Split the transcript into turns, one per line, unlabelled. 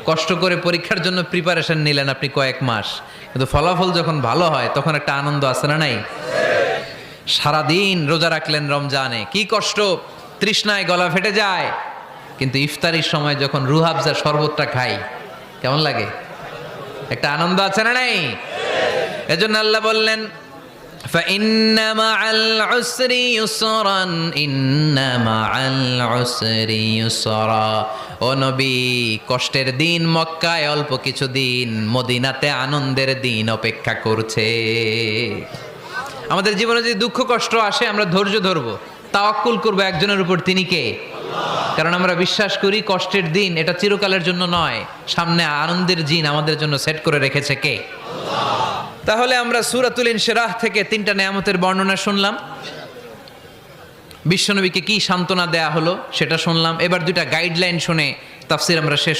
কষ্ট করে পরীক্ষার জন্য প্রিপারেশন নিলেন আপনি কয়েক মাস, কিন্তু ফলাফল যখন ভালো হয় তখন একটা আনন্দ আছে না নাই? সারাদিন রোজা রাখলেন রমজানে, কি কষ্ট, তৃষ্ণায় গলা ফেটে যায়, কিন্তু ইফতারির সময় যখন রুহ আফজা শরবতটা খাই কেমন লাগে? একটা আনন্দ আছে না নাই? এজন্য আল্লাহ বললেন فإن مع العسر يسرا إن مع العسر يسرا ও নবী, কষ্টের দিন মক্কায় অল্প কিছু দিন, মদিনাতে আনন্দের দিন অপেক্ষা করছে। আমাদের জীবনে যদি দুঃখ কষ্ট আসে আমরা ধৈর্য ধরবো, তাওয়াক্কুল করবো একজনের উপর, তিনি কে? কারণ আমরা বিশ্বাস করি কষ্টের দিন এটা চিরকালের জন্য নয়, সামনে আনন্দের দিন আমাদের জন্য সেট করে রেখেছে কে? তাহলে আমরা সূরাতুল ইনশিরাহ থেকে 3টা নেয়ামতের বর্ণনা শুনলাম, বিশ্বনবীকে কি সান্ত্বনা দেয়া হলো সেটা শুনলাম। এবার 2টা গাইডলাইন শুনে তাফসীর আমরা শেষ